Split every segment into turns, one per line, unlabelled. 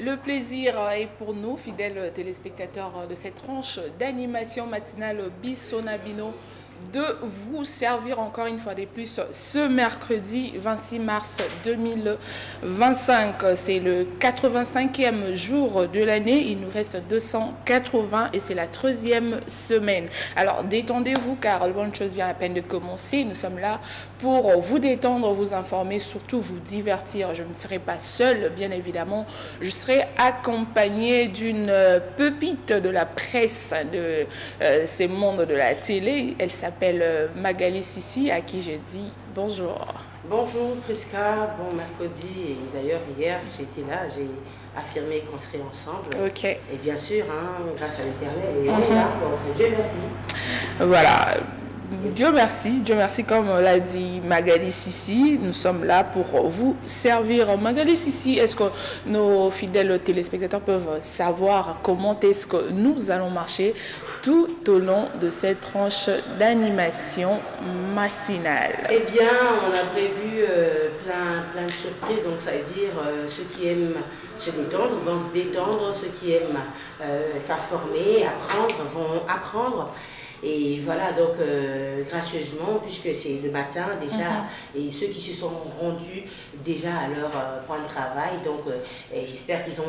Le plaisir est pour nous, fidèles téléspectateurs de cette tranche d'animation matinale Bissonabino, de vous servir encore une fois de plus ce mercredi 26 mars 2025. C'est le 85e jour de l'année. Il nous reste 280 et c'est la 13e semaine. Alors détendez-vous car la bonne chose vient à peine de commencer. Nous sommes là pour vous détendre, vous informer, surtout vous divertir. Je ne serai pas seule, bien évidemment. Je serai accompagnée d'une pépite de la presse, de ces mondes de la télé. Elle s'appelle Magali Sissi, à qui j'ai dit bonjour.
Bonjour Friska, bon mercredi. Et d'ailleurs hier j'étais là, j'ai affirmé qu'on serait ensemble.
Ok.
Et bien sûr, hein, grâce à l'Éternel, et on est là, donc Dieu merci.
Voilà. Dieu merci, comme l'a dit Magali Sissi, nous sommes là pour vous servir. Magali Sissi, est-ce que nos fidèles téléspectateurs peuvent savoir comment est-ce que nous allons marcher tout au long de cette tranche d'animation matinale?
Eh bien, on a prévu plein de surprises, donc ça veut dire ceux qui aiment se détendre vont se détendre, ceux qui aiment s'informer, apprendre, vont apprendre. Et voilà, donc gracieusement, puisque c'est le matin déjà, et ceux qui se sont rendus déjà à leur point de travail, donc j'espère qu'ils ont...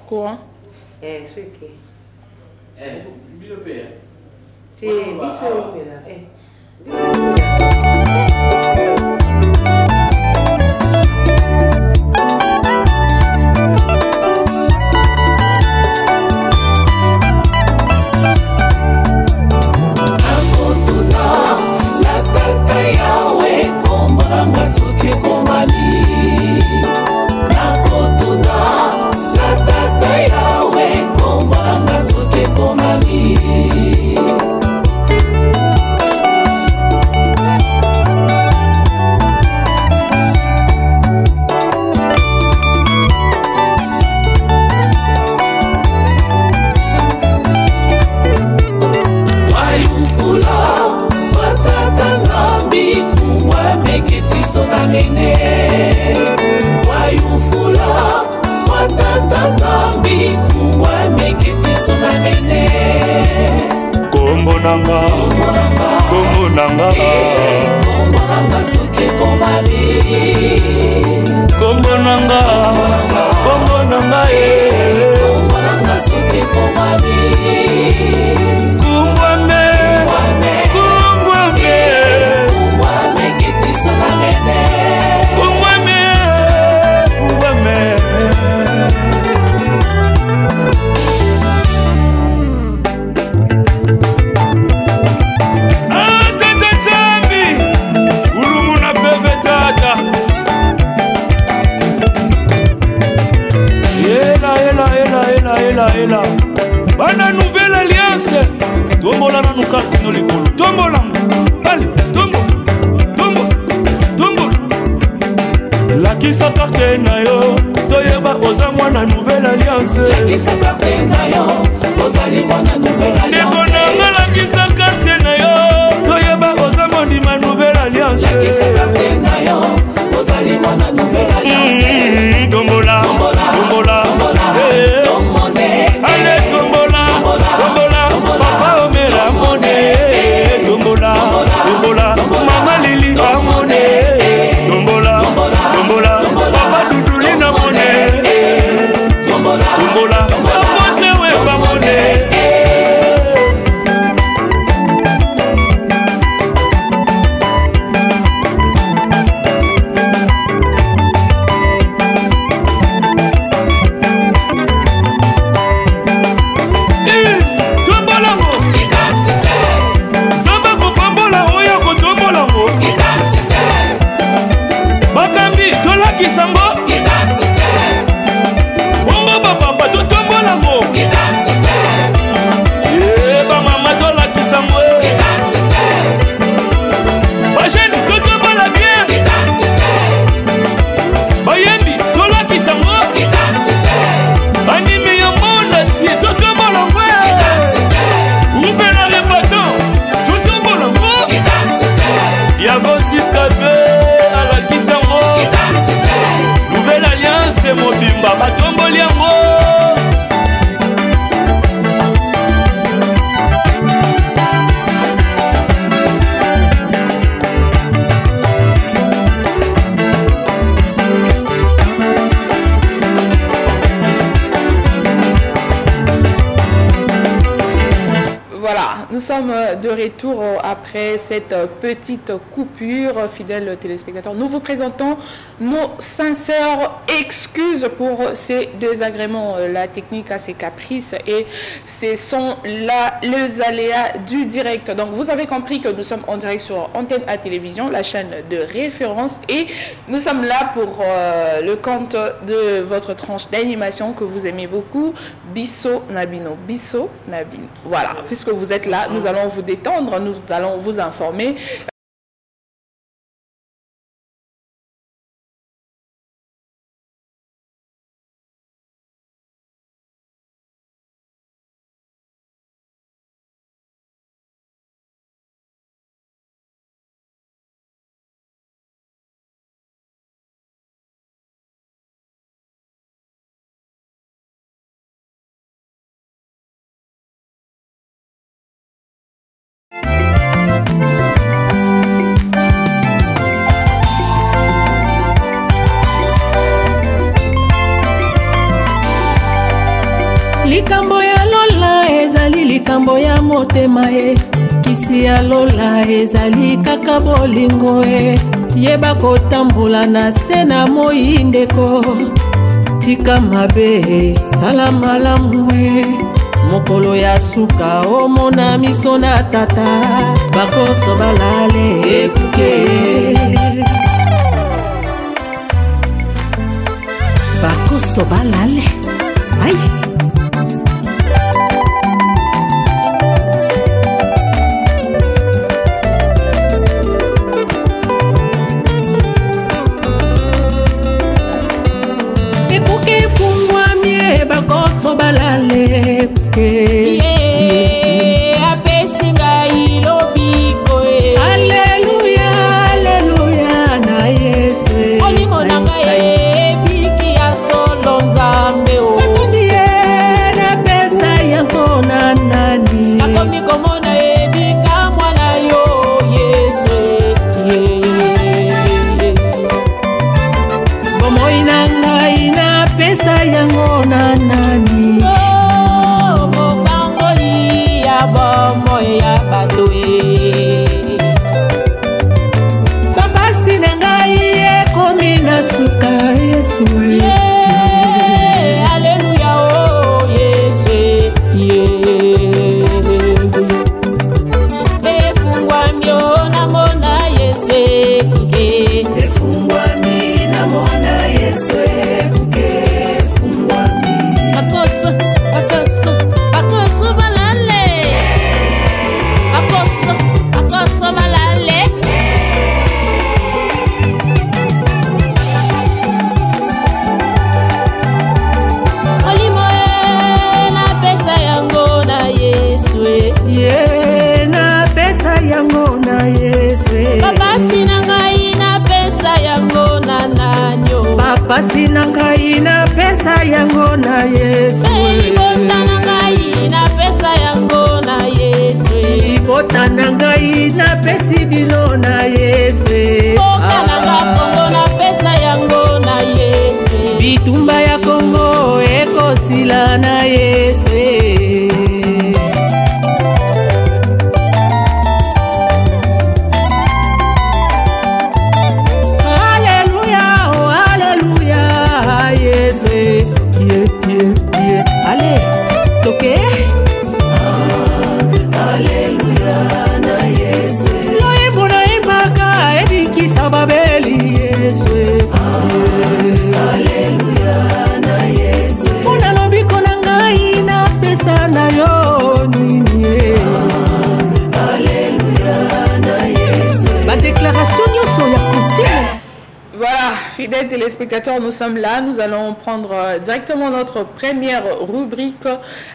Quoi?
Bana nouvelle alliance tombola na nukati no likolo tombola allez tombo lakisa carte na yo toyeba oza mwana nouvelle alliance
lakisa carte na yo ozali mwana nouvelle alliance
ndeko lakisa carte na yo toyeba oza mondima nouvelle alliance
lakisa carte na yo ozali mwana nouvelle alliance
tombola allez tombola papa omera mone tombola mama lili amone tombola papa dudulina mone tombola amote we papa
nous sommes de retour après cette petite coupure. Fidèles téléspectateurs, nous vous présentons nos sincères excuses pour ces désagréments. La technique a ses caprices et ce sont là les aléas du direct. Donc vous avez compris que nous sommes en direct sur Antenne A Télévision, la chaîne de référence, et nous sommes là pour le compte de votre tranche d'animation que vous aimez beaucoup, Bisso Nabino. Bisso Nabino. Voilà, puisque vous êtes là, nous allons vous détendre, nous allons vous informer.
Likambo ya Lola ezali likambo ya motema e, kisi ya Lola ezali kaka bolingo e, yeba kotambola na se na moi ndeko, tika mabe sala malamu e, mokolo ya suka omona miso na tata, bakoso balale ekuke, bakoso balale ay. Bakoso balale ke apesinga ilobiko e, alleluya alleluya na Yesu olimonanga e biki ya solo nzambe o atondie na pesa yango na nani akomi komona e bika mwana yo Yesu bomoi nanga ina pesa yango na nani oh mokangoli ya bomo ya bato e babasi na ngai ekomi na suka Yesu alleluya oh Yesu efungwami o namona Yesu efungwami namona Yesu bakoso balale, bakoso balale. Olimo na pesa yango na Yesu na pesa yango na Yesu papa sinangai na pesa yango na nanyo papa sinangai na pesa yango na Yesu libota nangai na pesa yango na Yesu libota nangai na pesi bino na Yesu boka nanga Kongo na pesa yango na Yesu bitumba ya Kongo ekosila na Yesu allez, toqué. Alléluia na Yesu. Loimbo na imaka ediki sababeli Yesu. Alléluia na Yesu. Ona lobiko na ngai na pesa na yo nini. Alléluia na Yesu. Ba déclaration nyoso ya kutile.
Voilà, fidèles téléspectateurs, nous sommes là. Nous allons prendre directement notre première rubrique,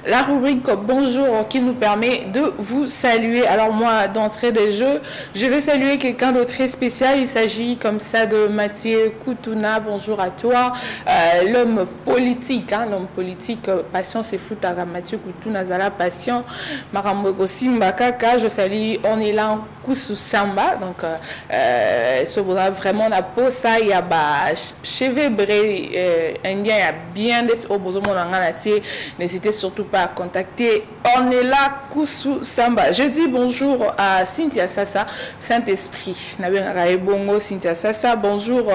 la rubrique Bonjour, qui nous permet de vous saluer. Alors moi, d'entrée de jeu, je vais saluer quelqu'un de très spécial. Il s'agit comme ça de Mathieu Koutouna. Bonjour à toi. L'homme politique, hein, l'homme politique, Passion c'est fou, Mathieu Koutouna Zala, Passion, Maramogo Simba Kaka. Je salue, on est là en Koussou Samba. Donc, ce vraiment la peau ça. Il y a cheveux brés indien, il y a bien d'être au besoin de n'hésitez surtout pas à contacter Ornella Koussou Samba. Je dis bonjour à Cynthia Sassa, Saint-Esprit. Bongo Cynthia Sassa. Bonjour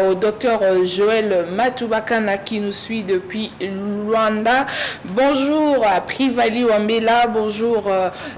au docteur Joël Matoubakana qui nous suit depuis Luanda. Bonjour à Privali Wambela. Bonjour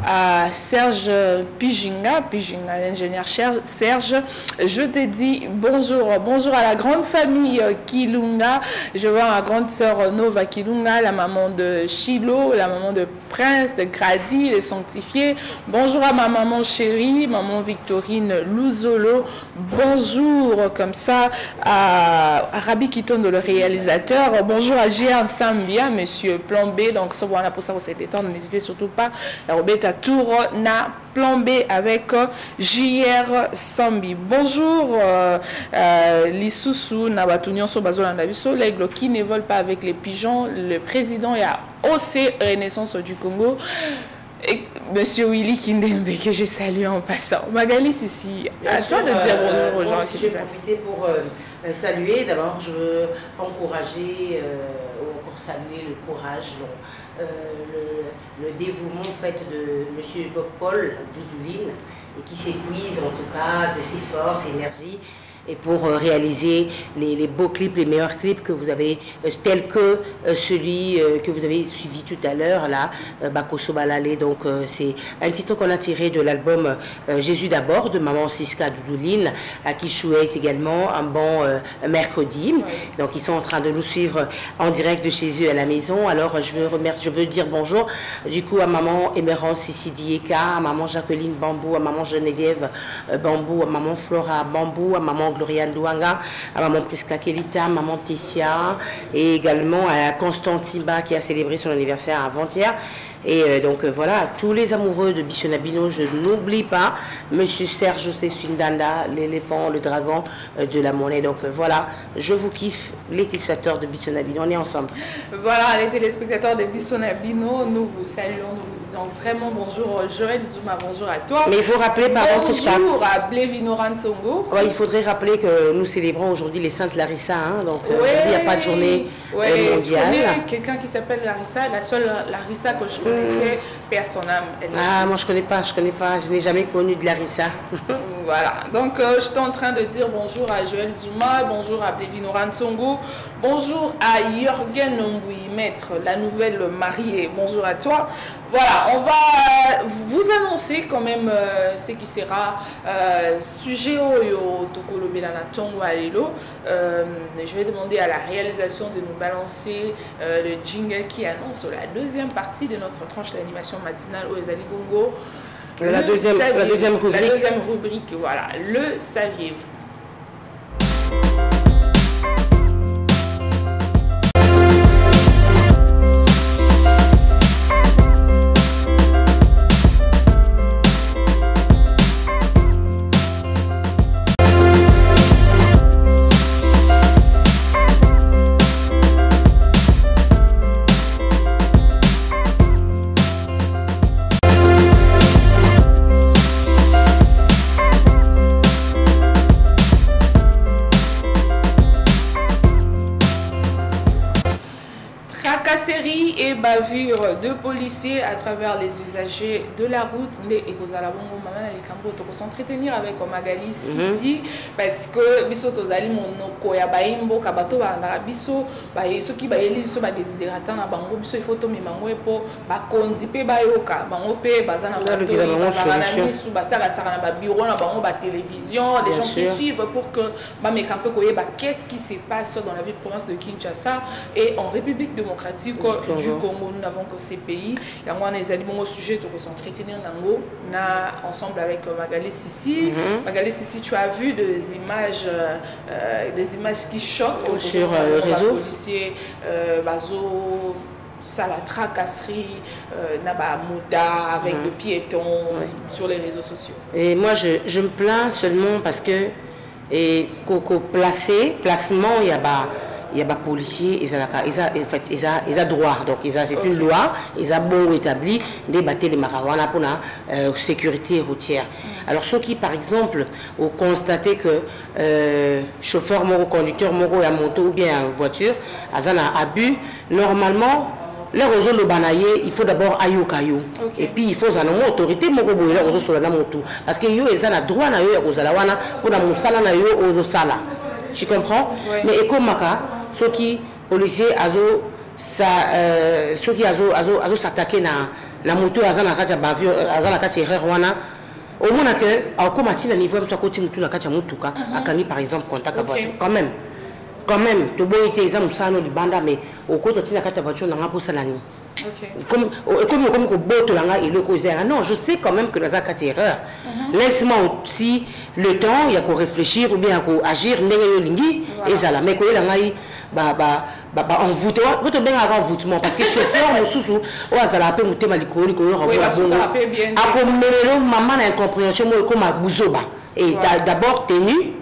à Serge Pijinga, l'ingénieur Serge. Je te dis bonjour. Bonjour à la grande famille Kilunga. Je vois ma grande sœur Nova Kilunga, la maman de Chilo, la maman de Prince, de Grady, les sanctifiés. Bonjour à ma maman chérie, maman Victorine Louzolo. Bonjour comme ça à Rabi Kitondo, le réalisateur. Bonjour à J.R. Sambia, monsieur Plan B. Donc, ce voilà pour ça, vous êtes temps. N'hésitez surtout pas à remettre à tour na Plan B avec J.R. Sambi. Bonjour Lissoussou, Nabatunion, Sobazola Nabiso, l'aigle qui ne vole pas avec les pigeons. Le président est à OC Renaissance du Congo. Et monsieur Willy Kindembe, que je salue en passant. Magali Sissi, à toi de dire bonjour aux gens.
Si je vais profiter pour saluer, d'abord je veux encourager ou encore saluer le courage, le dévouement fait de monsieur Bob Paul Doudouline et qui s'épuise en tout cas de ses forces, énergies et pour réaliser les beaux clips, les meilleurs clips que vous avez, tels que celui que vous avez suivi tout à l'heure, là, Bakoso Balale. Donc c'est un titre qu'on a tiré de l'album Jésus d'abord de Maman Siska Doudouline, à qui chouette également un bon mercredi. Donc ils sont en train de nous suivre en direct de chez eux à la maison. Alors je veux dire bonjour du coup à Maman Emerance Sissi Dieka, à Maman Jacqueline Bambou, à Maman Geneviève Bambou, à Maman Flora Bambou, à Maman Gloria Ndouanga, à Maman Priska Kelita, Maman Tessia, et également à Constantiba qui a célébré son anniversaire avant-hier. Et donc voilà, tous les amoureux de Bissonabino, je n'oublie pas monsieur Serge José Swindanda, l'éléphant, le dragon de la monnaie. Donc voilà, je vous kiffe, les téléspectateurs de Bissonabino, on est ensemble.
Voilà, les téléspectateurs de Bissonabino, nous vous saluons, nous vous disons vraiment bonjour Joël Zouma, bonjour à toi.
Mais il faut rappeler, pardon,
bonjour à Blévino Rantsongo.
Ouais, il faudrait rappeler que nous célébrons aujourd'hui les Saintes Larissa, hein, donc aujourd'hui il n'y a pas de journée mondiale.
Je connais quelqu'un qui s'appelle Larissa, la seule Larissa que je connaissais, perd son âme.
Ah, moi je connais pas, je n'ai jamais connu de Larissa.
Voilà, donc j'étais en train de dire bonjour à Joël Zouma, bonjour à Blévino Rantsongo, bonjour à Jorgen Omboui, maître, la nouvelle mariée, bonjour à toi. Voilà, on va vous annoncer quand même ce qui sera sujet au Tokolo Belana Tongo Alelo. Je vais demander à la réalisation de nous balancer le jingle qui annonce la deuxième partie de notre tranche d'animation matinale au Ezali Bongo.
La deuxième rubrique.
La deuxième rubrique, voilà. Le saviez-vous? Et bavure de policiers à travers les usagers de la route. Et s'entretenir avec Magali ici parce que biso tozali monoko ya baimbo kabato ba biso ba soki ba yeli biso ba desiderata na bango biso il faut to mimango po ba konzi pe ba yoka bango pe bazana ba to ba misu ba tsaka tsaka na ba bureau na bango ba télévision les gens qui suivent pour que ba mekampe koye ba qu'est-ce qui se passe dans la ville province de Kinshasa et en République démocratique du Congo. Nous n'avons que ces pays. Et moi, les aliments au sujet, tu peux s'entretenir ensemble avec Magali Sissi. Magali Sissi, tu as vu des images qui choquent
sur le réseau.
Policiers, Bazo, ça la tracasserie, Naba Mouda avec le piéton sur les réseaux sociaux. Et
moi, je me plains seulement parce que placement, il y a des policiers, ils ont droit, donc c'est une loi, ils ont bon établi de battre les marijuana pour la sécurité routière. Alors ceux qui par exemple ont constaté que chauffeur moro, conducteur moro à moto ou bien en voiture, ils ont abus, normalement les réseaux le banaye, il faut d'abord ayo kayo. Et puis il faut une autorité moko boye les réseaux sur la moto parce que yo ils ont droit na yo ya kozala wana pour na musala na yo ozo sala. Tu comprends? Mais ekomaka ceux qui policiers azo ça ceux qui azo s'attaquer na moto azana kacha bavio azana kacha erreur wana au moins que au commatina niveau soit côté mutu na kacha mutuka akani par exemple contact à voiture quand même tu bon été ils ont ça no libanda mais au côté tina kacha voiture na ngapo salani comme que boto langa et le causer non je sais quand même que dans kacha erreur laisse-moi aussi le temps il y a qu'on réfléchir ou bien qu'on agir ndenge lingi ezala mais ko langa envoûtement votre bien avant envoûtement parce que chauffeur nous sous ou azala apé mutema likoli ko yora bongo maman na incompréhension moi comme buzoba et d'abord tenu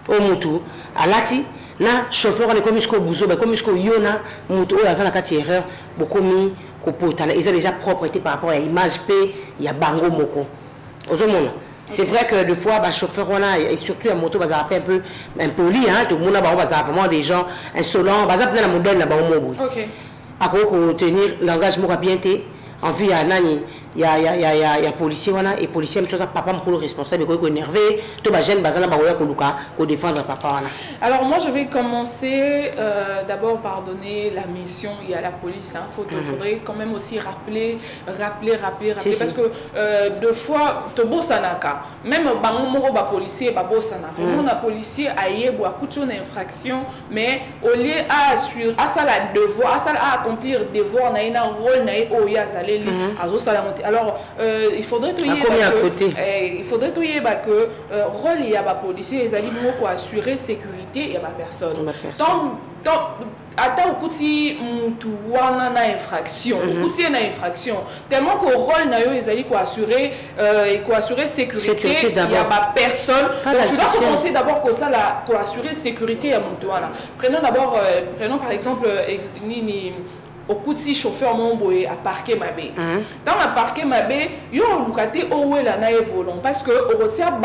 au mutu alati na chauffeur on est comme isko buzoba comme isko yona mutu o azala kati erreur bokomi ko potana ils ont déjà propreté par rapport à l'image p il y a bango moko ozomona. C'est vrai que des fois, les chauffeurs, et surtout la moto, un peu impoli, tout le monde a vraiment des gens insolents. Par exemple, la modèle, à quoi tenir l'engagement bien été en vue à Nani. Il y a policiers et policiers mais papa me responsable et énervé tout ba jeune bazana ba ko défendre papa wana.
Alors moi je vais commencer d'abord par donner la mission il y a la police faudrait quand même aussi rappeler parce que deux fois to bosanaka même bango moko ba policier ba bosanaka on a policier ayebo akuti une infraction mais au lieu à assurer à ça la devoir à accomplir devoir na ina rôle na o ya zaleli azo sala. Alors, il faudrait tout y avoir que rôle il y a pas policier les animaux pour assurer sécurité il y a pas personne. Tant attends kuti mutu wana na infraction kuti na infraction tellement que rôle na yo les ali quoi assurer sécurité il y a pas personne. Donc tu dois commencer d'abord que ça la quoi assurer sécurité à mutu wana. Prenons par exemple au coup de chauffeur mon à parquer ma baie. Dans la parquer ma baie, yo lukate owe la na volant parce que au retient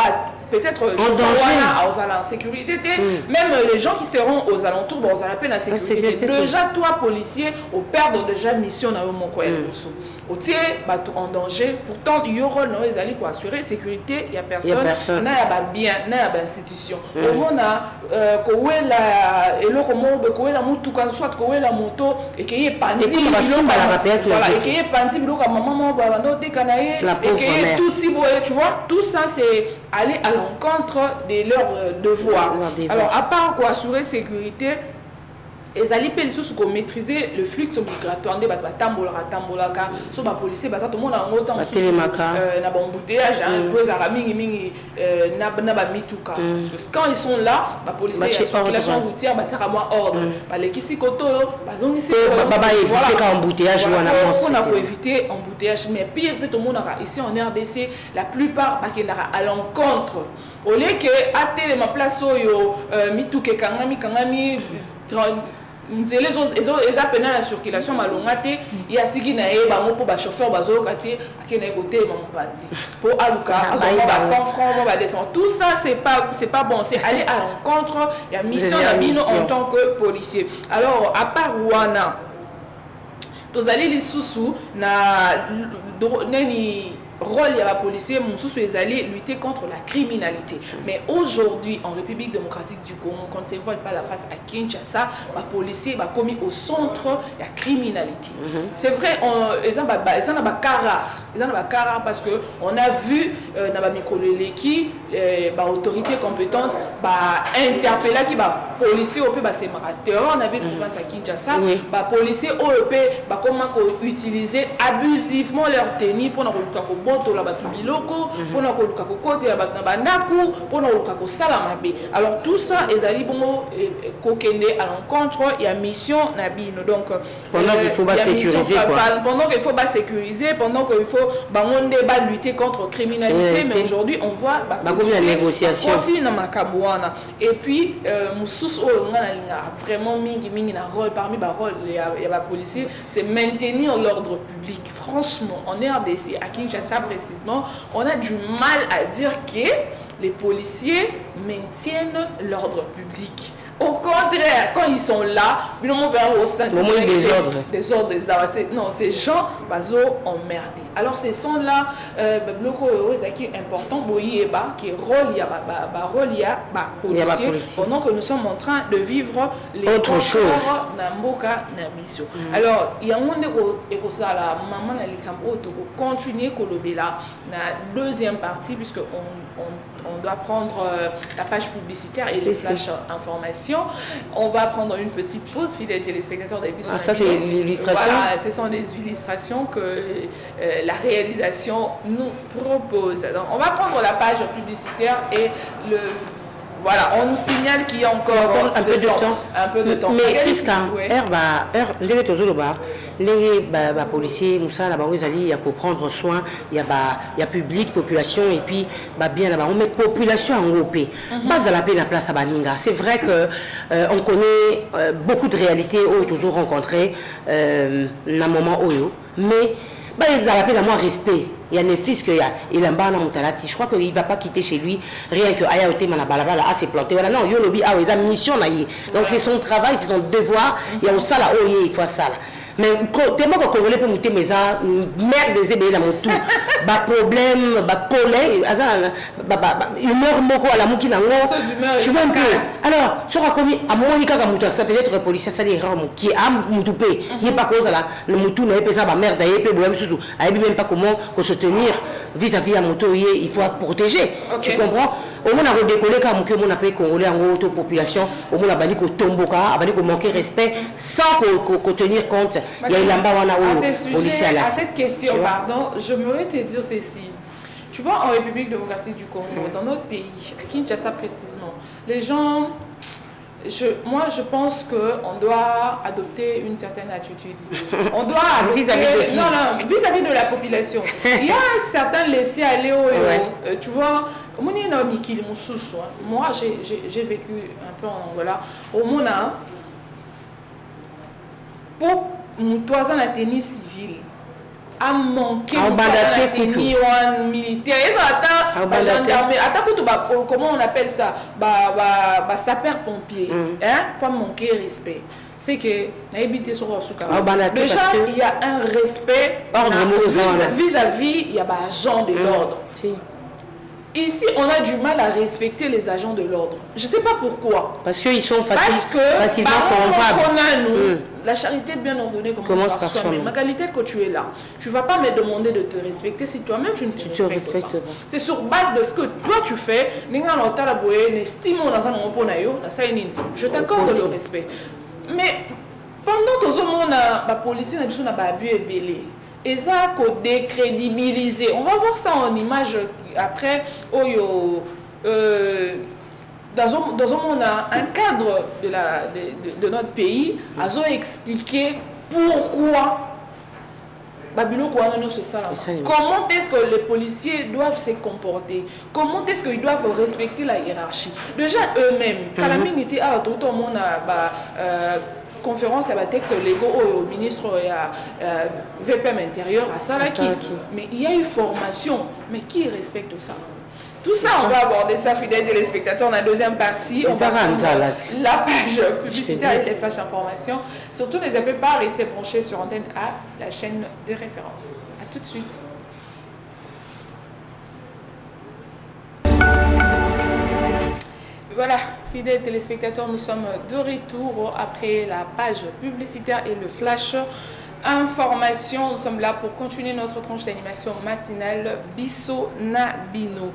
peut-être en sécurité même les gens qui seront aux alentours bon ça l'appelle la sécurité. Déjà toi policier au perdre déjà mission na mon quoi au tiers en danger pourtant il y aura non les alliés pour assurer sécurité il y a personne na ya bien na ya institution au monde a koela et le comment koela mutu quand soit koela moto et qu'il y ait pandi voilà et qu'il y ait pandi biloko maman ba no te kanaye et qu'il y ait tout si tu vois tout ça c'est aller à l'encontre de leurs devoirs. Alors à part quoi assurer sécurité et ça les sous qu'on maîtriser le flux migratoire des tambola so ba policier ba ça tout le monde en autant na ba embouteillage cause mingi na ba mituka parce que quand ils sont là ba policier circulation routière ba tira moi ordre ba les kisi koto ba zongi c'est éviter embouteillage on a pour éviter embouteillage mais pire tout le monde ici en RDC la plupart ba qui à l'encontre au lieu que à télé ma place oyo mituke kangami les appels la circulation malongate il y a tiki na e bango pour ba chauffeur bazo kate akena côté maman parti pour aluka ba 100 francs ba descendre tout ça c'est pas bon c'est aller à l'encontre il y a mission la bino en tant que policier. Alors à part wana tous allez les sous na nani rôle il y a la policier Moussous les allés lutter contre la criminalité mais aujourd'hui en République démocratique du Congo quand on ne se voit pas la face à Kinshasa les policiers va commis au centre la criminalité c'est vrai ils ont pas cara parce que on a vu na ba mikolele qui autorité compétente interpeller qui policier au peut sémarateur on a vu province à Kinshasa policier au peut comment utiliser abusivement leur tenue pour alors tout ça est allé à l'encontre il y a mission nabino donc
pendant qu'il faut pas sécuriser
pendant qu'il faut pas sécuriser pendant qu'il faut lutter contre criminalité mais aujourd'hui on voit
la négociation
et puis vraiment mingi na rôle parmi il y a policiers c'est maintenir l'ordre public. Franchement en RDC à Kinshasa précisément, on a du mal à dire que les policiers maintiennent l'ordre public. Au contraire, quand ils sont là, ils ont au sentiment des ordres. Non, ces gens bazo emmerdés. Alors ces sons-là, bloco qui est important, qui est rôle, il y a policier, pendant que nous sommes en train de vivre les
autre chose.
Alors, il y a un monde où ça la maman continuer Kolobela la deuxième partie puisque on doit prendre la page publicitaire et les flash informations. On va prendre une petite pause, fidèles téléspectateurs d'Abis.
Ça c'est l'illustration.
Voilà, ce sont des illustrations que la réalisation nous propose. Donc, on va prendre la page publicitaire et le... Voilà, on nous signale qu'il y a encore un peu de temps.
Mais puisque les policiers, il y a pour prendre soin, il y a public, population, et puis bien là-bas, on met population en groupe. Pas à la peine la place à Baninga. C'est vrai qu'on connaît beaucoup de réalités où toujours rencontré dans un moment où, mais il a la peine à moi respect. Il y a un fils qu'il a un ban à je crois qu'il ne va pas quitter chez lui rien que Aya Ote Manabalabala a s'est planté. Voilà, non, Yolobi a une mission. Donc c'est son travail, c'est son devoir. Il y a ça là, il faut ça là. Mais tellement que Congolais peut monter mes merde des ébés dans mon tout. Problème, colère, humeur moko à la mouki nango. Tu vois un peu. Alors, ce sera commis à Monica Gamuta, ça peut être policier, ça les rares qui a moutoupe. Il n'y a pas cause là, le moutou n'a pas ça, merde, il n'y a pas de problème, il n'y a même pas comment se tenir vis-à-vis à moto, il faut protéger. Tu comprends? Au moins, on a décollé comme on a payé Congolais en haute population, au moins, on a dit qu'on tombe, on a manqué respect sans tenir compte. Il y a une lamba
à cette question, pardon, je voudrais te dire ceci. Tu vois, en République démocratique du Congo, dans notre pays, à Kinshasa précisément, les gens, moi je pense qu'on doit adopter une certaine attitude. On doit
vis-à-vis de qui?
Non, vis-à-vis de la population. Il y a certains laissés aller au tu vois, moi j'ai vécu un peu en Angola. Au Mona, pour nous la tenue civile, a manqué la tenue militaire. Comment on appelle ça? Sapeur-pompier. Pas manquer respect. C'est que déjà il y a un respect vis-à-vis il y a des agents de l'ordre. Ici, on a du mal à respecter les agents de l'ordre. Je ne sais pas pourquoi.
Parce qu'ils sont facilement corrompables.
La charité bien ordonnée commence par soi-même. Ma qualité que tu es là, tu ne vas pas me demander de te respecter si toi-même tu ne te respectes pas. C'est sur base de ce que toi tu fais. Je t'accorde le respect. Mais pendant que tout le monde a policier, on a abus et belé. Et ça, décrédibiliser. On va voir ça en image après. Dans un monde, un cadre de notre pays a expliqué pourquoi c'est ça. Comment est-ce que les policiers doivent se comporter? Comment est-ce qu'ils doivent respecter la hiérarchie? Déjà eux-mêmes, quand la minute a tout le monde conférence à texte légaux au ministre VPM intérieur à Salaki. Mais il y a eu formation. Mais qui respecte ça? Tout ça, on va aborder ça, fidèles téléspectateurs, dans la deuxième partie. On va la page publicitaire et les flashs informations. Surtout, n'hésitez pas à rester branchés sur antenne à la chaîne de référence. A tout de suite. Voilà, fidèles téléspectateurs, nous sommes de retour après la page publicitaire et le flash information. Nous sommes là pour continuer notre tranche d'animation matinale Bisso Nabino.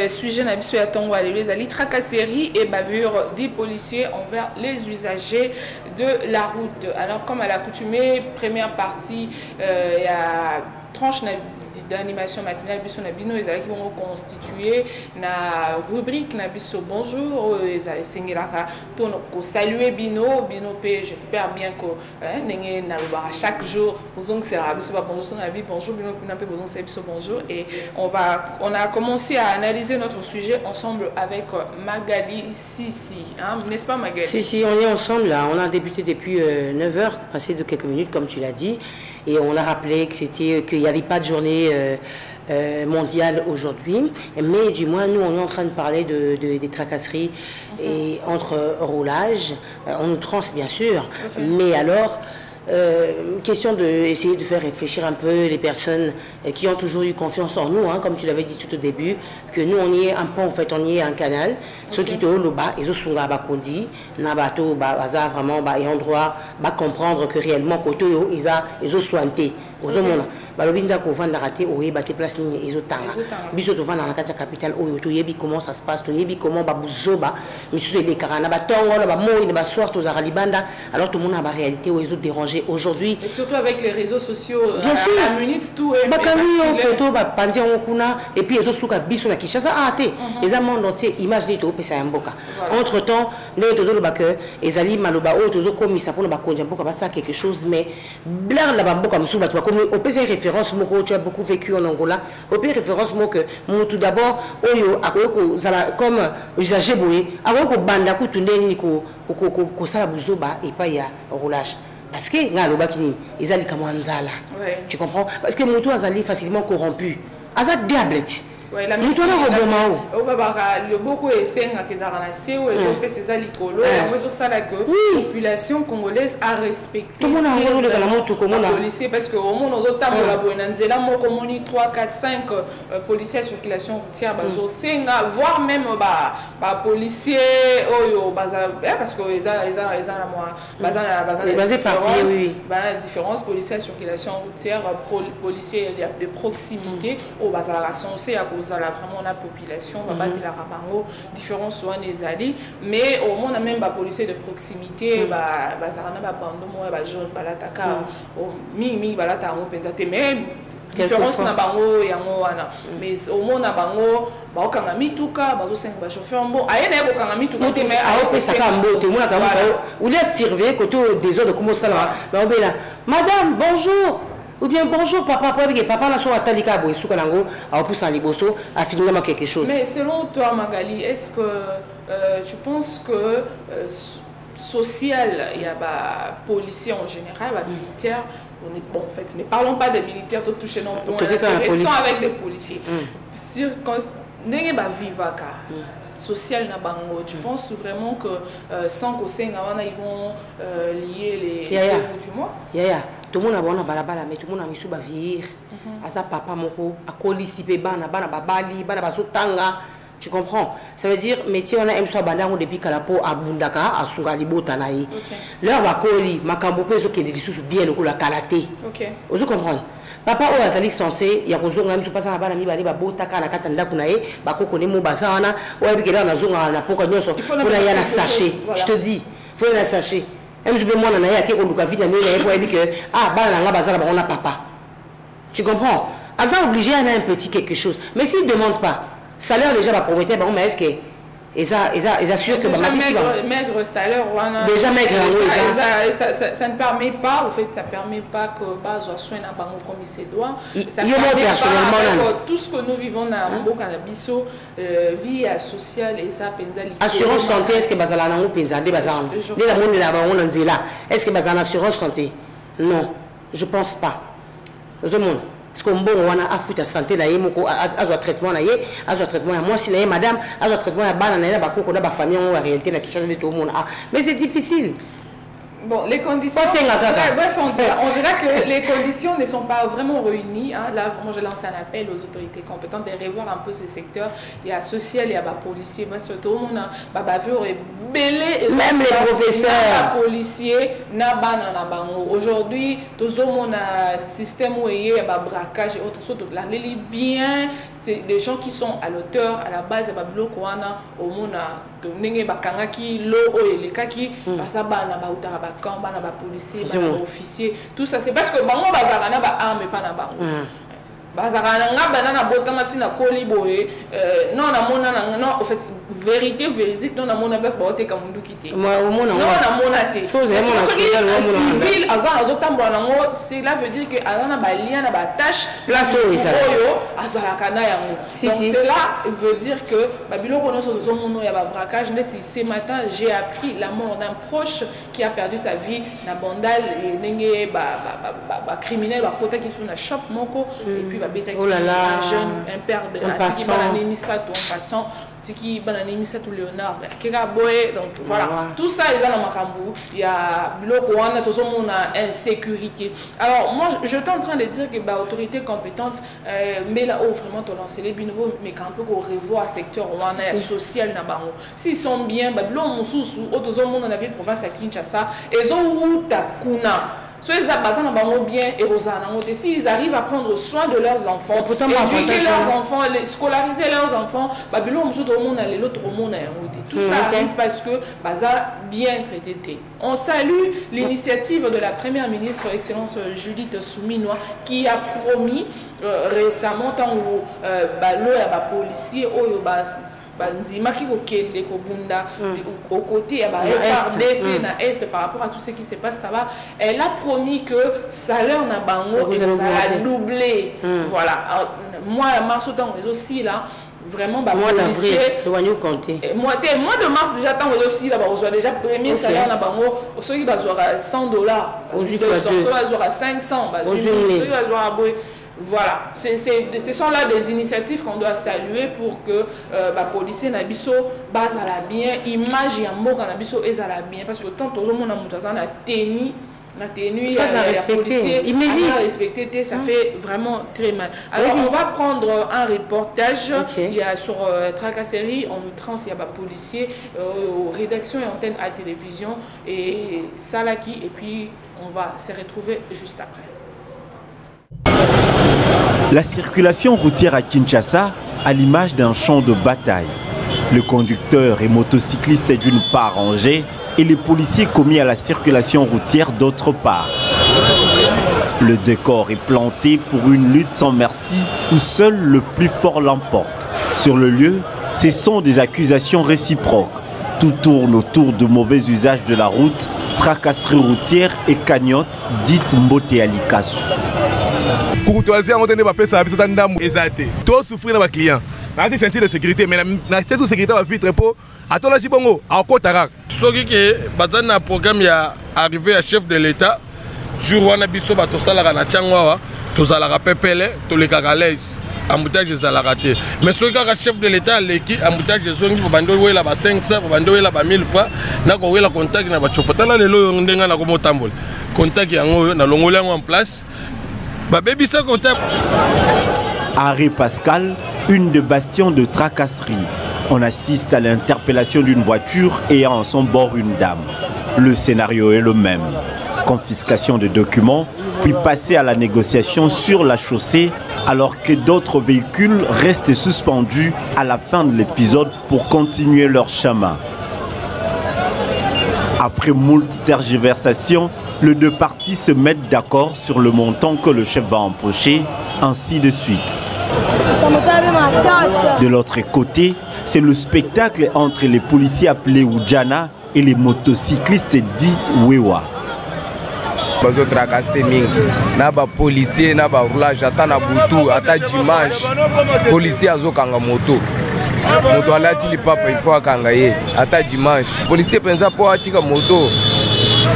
Sujet Nabisso Yatongo les ali tracasserie et bavure des policiers envers les usagers de la route. Alors, comme à l'accoutumée, première partie, il y a tranche d'animation matinale Bisso Nabino, ils allaient qui vont constituer la rubrique Nabisso bonjour, ils allaient saluer Bino P, j'espère bien que chaque jour bonjour bonjour et on a commencé à analyser notre sujet ensemble avec Magali Sissi, n'est-ce pas Magali?
Si, on est ensemble là, on a débuté depuis 9h, passé de quelques minutes comme tu l'as dit. Et on a rappelé qu'il n'y avait pas de journée mondiale aujourd'hui, mais du moins nous on est en train de parler des tracasseries et entre roulage, en outrance bien sûr, mais alors question d'essayer de faire réfléchir un peu les personnes qui ont toujours eu confiance en nous, hein, comme tu l'avais dit tout au début, que nous on y est un pont, en fait on y est un canal, ceux qui te le bas, ils ont bakondi, na bateau, baza vraiment, et endroit, comprendre que réellement côté ils ont soigné. Aux hommes, balobinda ko vendre raté au yeba te place ni ezotanga biso to vendre na kati capitale oyo to yebi comment ça se passe to yebi comment ba buzoba misu les karana ba tongo na ba moi na ba soir to za libanda alors tout le monde a ba réalité où ils ont dérangé aujourd'hui
et surtout avec les réseaux sociaux
bien sûr
la minute tout est
ba kami on photo ba pandi on kuna et puis ils ont suka biso na Kinshasa até les monde entier image ni to pesa mboka entre temps les to lo ba que ezali maloba o to zo komisa pour ba konja mboka ba ça quelque chose mais blanc la ba mboka musuba comme au pays référence moko tu as beaucoup vécu en Angola au pays référence moko tout d'abord oyo akoyoko zala comme usager boye akoyoko banda kutundeni ko sala buzoba et pas ya roulage parce que ngaloba kini ezali kamwanzala tu comprends parce que moto azali facilement corrompu aza diablette
la
mutu na roboma
o babaka le beaucoup esenga kezaka na seo et pe ces likolo moi zo sala que population congolaise a respecté
tout le monde a rôle dans la moto comme on a
policier parce que au monde ozo tambola boina nzela moko moni 3 4 5 policiers circulation routière bazo senga voire même ba policier oyo baza parce que eza na moi baza différence policier circulation routière policier de proximité au bazala censé la vraiment la population va battre la rabango différence soit les alliés mais au monde a même pas policier de proximité bazarana ba bando moi ba jaune balataka mi balata ngo pensate même différence na bango yango wana mais au monde na bango ba okanga mituka bazo senga ba chauffeur mbo ayena ko kanga mituka te mais
a opesa ka mbote mona ka ou les surveiller côté des autres comment ça là ba obela madame bonjour ou bien bonjour papa papa la soirée talika boy souka nango a pousse en liboso a finalement quelque chose.
Mais selon toi Magali, est-ce que tu penses que social il y a ba policiers en général, ba militaires, on est bon en fait, ne parlons pas des militaires tout touché non plus, restons avec des policiers. Sur quand ndenge ba vivaka social na bango, tu penses vraiment que sans qu'au Sengawana ils vont lier les bouts du mois?
Tout le monde a bon balabala mais tout le monde a mis sous vieillir asa papa moko akolisipe bana babali bana basotanga tu comprends ça veut dire métier on a aime soit bandango depuis kalapo abundaka asunga libota na yi leur bakoli makambo peso ke lisusu bien lokola kalaté vous comprenez papa o azali censé ya kozonga mso pasa na bana mibali babotaka na kata ndako na ye bakoko ne mo bazana o yebikela na zonga na poka nyoso fona ya na sachet je te dis fona na sachet même si moi na ya ke ko luka vite na ye ko yebi que bana nga bazala ba on a papa tu comprends aza obligé à un petit quelque chose mais s'il demande pas salaire déjà va promettre bon mais est-ce que ils assurent que
maigre salaire
déjà maigre
ça ne permet pas au fait ça permet pas que base soin na bango comme il se doit ça
personnellement
tout ce que nous vivons na mboka na biso vie sociale et ça penza
assurance santé est-ce que bazala nango penza de bazala de la monde là on nzela est-ce que bazala assurance santé non je pense pas tout le monde parce que bon on a affuta santé na ye moko azwa traitement na ye azwa traitement ya moi si na ye madame azwa traitement ya bana na ye ba koko na ba famille en réalité na Kinshasa de tout le monde mais c'est difficile.
Bon, les conditions. Bref, on dirait que les conditions ne sont pas vraiment réunies. Hein. Là, vraiment, je lance un appel aux autorités compétentes de revoir un peu ce secteur. Il y a social, il y a policiers, tout le monde a belé.
Même les professeurs.
Policiers, aujourd'hui, tout le monde a un système où il y a un braquage et autres choses. Les bien, c'est des gens qui sont à l'auteur, à la base, il y a un bloc au monde. Ndenge bakangaki lo oyelekaki basabana ba utara ba kamba na ba policier ba officier tout ça c'est parce que bango bazaka na ba arme pas na bango bazaka nga banana botama tina koli boye non na mona non en fait vérité véridique non na mona place ba oteka mundu kité non na mona te civil azana zotambola nango cela veut dire que azana ba lien na ba tâche
place
oyo azala kana yango donc cela veut dire que babilo kono so zomono ya ba braquage net ce matin j'ai appris la mort d'un proche qui a perdu sa vie na bandal et ndenge ba criminel ba kota qui sont na shop moko et puis babetaki un jeune, un père de Atiki Bananemi Sato en passant, Atiki Bananemi Sato Léonard, Keka Boé, donc voilà, tout ça ils ont dans Makambu, il y a Blokoana, tout ça on a insécurité. Alors moi j'étais en train de dire que l'autorité compétente, mais là où vraiment tu as lancé les binômes, mais quand on peut revoir secteur social nabango, s'ils sont bien, Babylon Moussou, autres hommes dans la ville province à Kinshasa, ils ont où Takuna. S'ils arrivent à prendre soin de leurs enfants, éduquer leurs enfants, scolariser leurs enfants, tout ça arrive parce que Baza bien traité. On salue l'initiative de la première ministre, Excellence Judith Souminois, qui a promis récemment tant aux policiers au côté FRDC na Est par rapport à tout ce qui se passe là-bas, elle a promis que salaire na bango et ça a doublé. Voilà. Moi, mars aussi là, vraiment
mois d'avril,
mois de mars déjà tant aussi là, on déjà premier salaire na bango, ceux qui va $100, ceux qui va 500, ceux qui va voilà, ce sont là des initiatives qu'on doit saluer pour que les policiers n'abisso base à la bien, image et amour en abisso est à la bien, parce que tant aux hommes on a tenu la tenue, les policiers à respecter, ça fait vraiment très mal. Alors on va prendre un reportage, il y a sur Tracasserie, on nous trans, il y a des policiers, rédaction et antenne à télévision et Salaki, et puis on va se retrouver juste après.
La circulation routière à Kinshasa a l'image d'un champ de bataille. Le conducteur et motocycliste est d'une part rangé et les policiers commis à la circulation routière d'autre part. Le décor est planté pour une lutte sans merci où seul le plus fort l'emporte. Sur le lieu, ce sont des accusations réciproques. Tout tourne autour de mauvais usages de la route, tracasserie routière et cagnotte dite Mbote Alikasu.
Courtoisie on donne pas ça biso tandamu ezate to souffrir na ba client na te sentir de sécurité mais na te sécurité va filtre po atola jibongo akotara soki ke bazana programme ya arrivé à chef de l'état jour wana biso ba to sala na changwa to sala ka pepele to le kakalaise embouteillage ezalaka te mais soki kaka chef de l'état leki embouteillage ezongi po bando wela ba 500 po bando wela ba 1000 francs na ko wela contact na ba chofata la lelo ndenga na ko motambola contact yango na longola en place.
Arrêt Pascal, une des bastions de tracasserie. On assiste à l'interpellation d'une voiture ayant à son bord une dame. Le scénario est le même. Confiscation de documents, puis passer à la négociation sur la chaussée, alors que d'autres véhicules restent suspendus à la fin de l'épisode pour continuer leur chemin. Après moult tergiversations, les deux parties se mettent d'accord sur le montant que le chef va empocher, ainsi de suite. De l'autre côté, c'est le spectacle entre les policiers appelés Oudjana et les motocyclistes dits Wewa.
bazo tracasser mingi na ba policier na ba roulage ata na butu ata dimanche policier azokanga moto moto alati lipapa il faut akanga ye ata dimanche policier penza po atika moto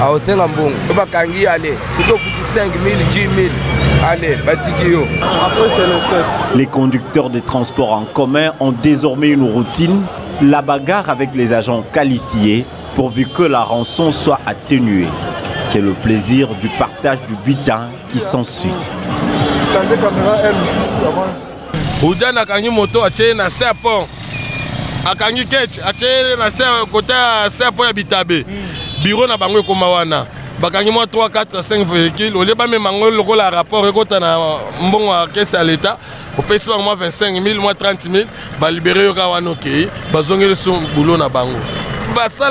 aosenga mbongo to bakangi ale siko futi 5000 10000 allez batiki yo.
Les conducteurs de transports en commun ont désormais une routine, la bagarre avec les agents qualifiés pourvu que la rançon soit atténuée. C'est le plaisir du partage du butin qui s'ensuit.
Oudan a gagné moto, a tiré dans serpent. A gagné ketch, a tiré dans serpent côté serpent habitabe. Bureau na bango komawana. Bakangi moi 3 4 5 véhicules, au lieu ba même mango le la rapport ekota na mbongo a caisse à l'état. Au pays ba moi 25 000, moi 30 000, ba libérer yo ka wanoke, ba zongeli son boulot na bango. J'ai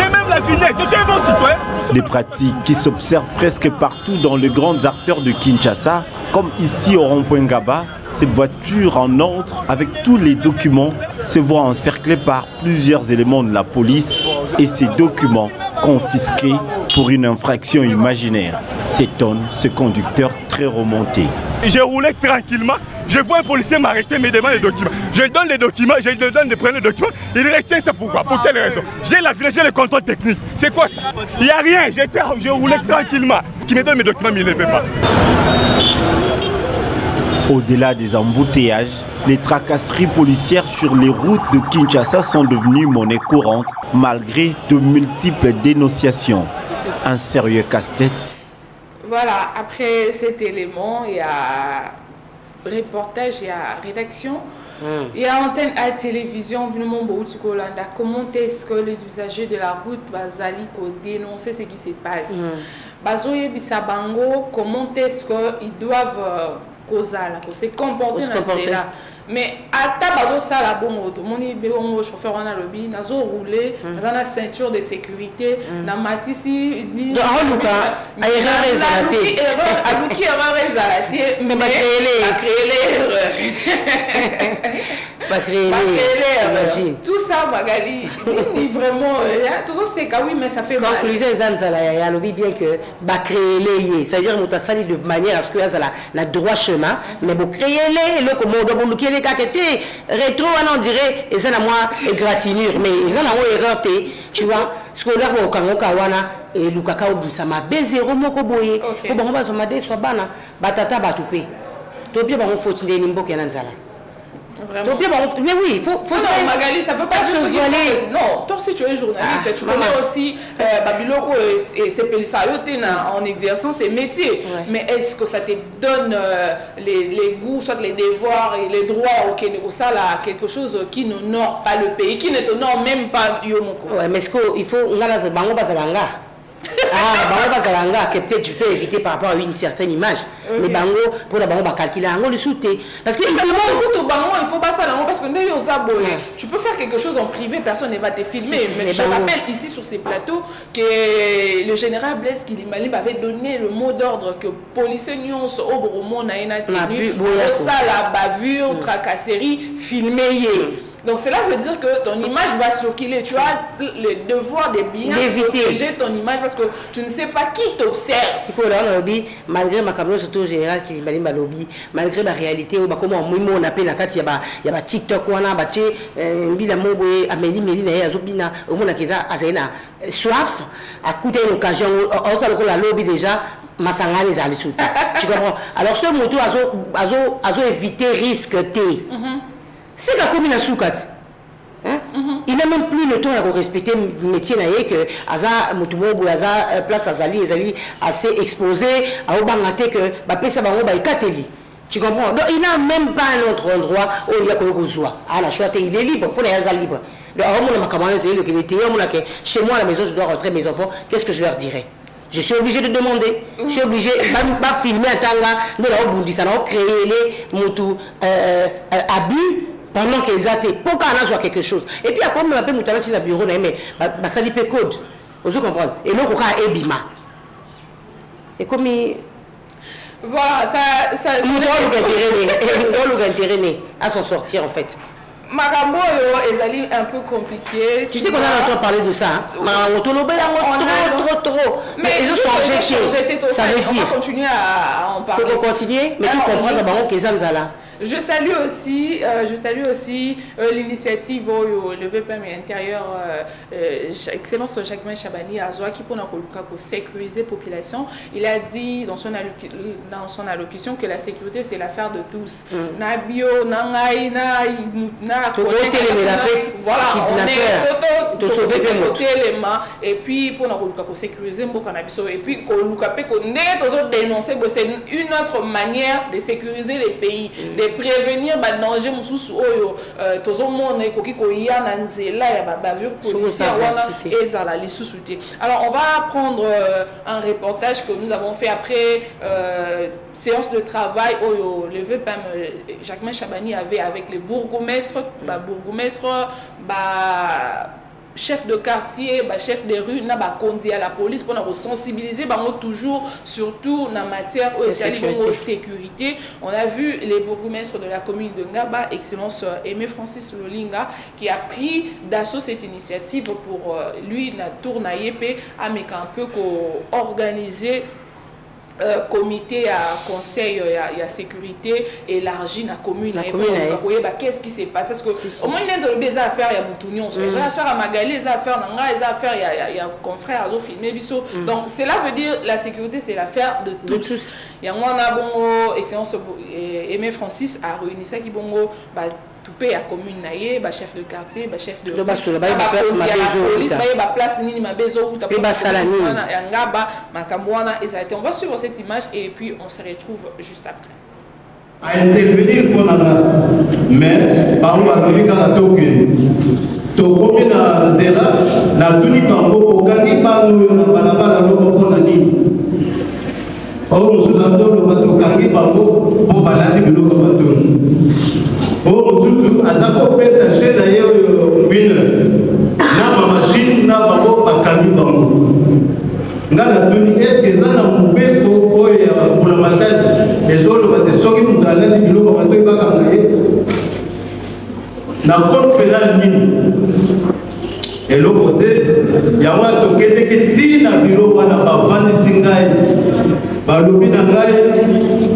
même la vignette, je suis un bon citoyen.
Des pratiques qui s'observent presque partout dans les grandes artères de Kinshasa, comme ici au rond-point Gaba. Cette voiture en ordre avec tous les documents se voit encerclée par plusieurs éléments de la police et ces documents confisqués pour une infraction imaginaire. S'étonne ce conducteur très remonté.
Je roulais tranquillement, je vois un policier m'arrêter, me demande les documents. Je donne les documents, je lui donne de prendre les documents. Il retient ça pourquoi? Pour quelle raison? J'ai la fiche, j'ai le contrôle technique. C'est quoi ça? Il n'y a rien, je roulais tranquillement. Qui me donne mes documents, mais il ne le fait pas.
Au-delà des embouteillages, les tracasseries policières sur les routes de Kinshasa sont devenues monnaie courante malgré de multiples dénonciations. Un sérieux casse-tête.
Voilà, après cet élément, il y a reportage, il y a rédaction, il y a antenne à télévision. Comment est-ce que les usagers de la route Bazali dénoncer ce qui se passe? Comment est-ce qu'ils doivent se comporter dans là? Mais à tabazo ça la bonne mon chauffeur on a lobby nazo rouler dans la ceinture de sécurité na matisi ni erreur mais tout ça Magali ni vraiment tout ça c'est oui mais ça fait mal.
Conclusion il y a lobby bien que ba créer les ça veut dire nous sali de manière à ce que la droit chemin mais vous créer les le comment les rétro on dirait et ça na moi égratignure mais ils ont une erreur tu vois scolaire au kawana et lukaka obisa ma B0 moko boye ko bango bazoma de so bana batata batupé to bien bango faut tindé nimboka na nzala.
Vraiment.
Mais oui, il faut
non, Magali, ça peut pas se voler. Non, toi si tu es journaliste, tu connais aussi Babiloko et ses pélissayotés en exerçant ses métiers. Ouais. Mais est-ce que ça te donne les goûts, soit les devoirs et les droits au ça là, quelque chose qui n'honore pas le pays, qui ne t'honore même pas Yomoko?
Ouais, mais est-ce qu'il faut bango bazalanga? Bango bazalanga que peut-être tu peux éviter par rapport à une certaine image. Mais bango pour la bango calculer bango le souté parce que il
faut pas ça parce que tu peux faire quelque chose en privé, personne ne va te filmer. Mais je rappelle ici sur ces plateaux que le général Blaise Kilimali avait donné le mot d'ordre que policiers nyons au Bromo na ina tenu ça la bavure tracasserie filmée. Donc cela veut dire que ton image va circuler. Tu as le devoir de bien protéger ton image parce que tu ne sais pas qui t'observe.
Si faut là lobby malgré ma caméra surtout général qui m'a dit lobby malgré la réalité ou comment moi on appelle la carte il y a TikTok ou na baché mbila moboé Amélie Mélina ya zobina au mona keza azena soif à coûter une occasion on ça le la lobby déjà masanga les ali sous. Tu comprends? Alors ce moto azo éviter risque T. C'est la commune à Soukat. Il n'a même plus le temps de respecter le métier que Aza Mutumobu Aza place Azali assez exposé à Obangate que Bapesa Bango Baikateli. Tu comprends? Donc il n'a même pas un autre endroit où il y a Kogozoa. Ah la chouette il est libre pour les Aza libre. Chez moi à la maison je dois rentrer mes enfants. Qu'est-ce que je leur dirais? Je suis obligé de demander. Je suis obligé de pas filmer un tanga de la Obundi, ça va créer les motos abus. Pendant qu'ils étaient, pourquoi on a joué quelque chose. Et puis après, on m'appelle Moutala sur le bureau, mais ça dit code. Vous comprenez? Et l'autre, on a Ebima. Et comme il.
Voilà, ça.
Il doit intérêt à s'en sortir en fait.
Marambo est un peu compliqué.
Tu sais qu'on a longtemps parlé de ça. Trop. Mais ils ont changé. Ça veut dire.
On va continuer à en parler.
Pour continuer, mais tu comprends d'abord qu'ils ont là.
Je salue aussi l'initiative le VPM intérieur Excellence Jacquemin Chabani Azoa qui pour sécuriser la population. Il a dit dans son allocution que la sécurité c'est l'affaire de tous. Nabio, Nangaï, voilà, on est tout sauver les mains et puis pour sécuriser et puis dénoncer c'est une autre manière de sécuriser les pays. Prévenir les dangers tout le monde alors on va prendre un reportage que nous avons fait après séance de travail le VPM Jacquemin Chabani avait avec les bourgmestres chef de quartier, chef de rue, n'a pas conduit à la police pour nous sensibiliser, toujours, surtout dans la matière de sécurité. On a vu les bourgmestres de la commune de Ngaba, Excellence Aimé Francis Lolinga, qui a pris d'assaut cette initiative pour lui, na tournailler, à un peu organiser comité à conseil à sécurité élargi la commune qu'est-ce qui se passe parce que au moins il y a des affaires il y a Moutunion il y a affaire à Magali il y a affaire à Nanga il y a affaire il y a confrères à filmer biso donc cela veut dire la sécurité c'est l'affaire de tous il y a moi on a bon excellence Aimé Francis a réuni ça qui bongo tout pays à commune naïe chef de quartier chef de police place ni ma bezo ou on va suivre cette image et puis on se retrouve juste après
à intervenir pour la mais par la to komi na zela na tuni bango okani bango na balabala loboko na nini o musuzato lobato kangi bango po balati biloko batoni o musuzu azako peta sheda yo wine na machine na bango bakangi bango ngala tuni eske zana mubeko oya pour la matade les autres bate soki mudalati biloko batoi bakanga na code pénal nini et l'autre côté il y a un toqué que tina bureau wana bavandisi ngai balobi na ngai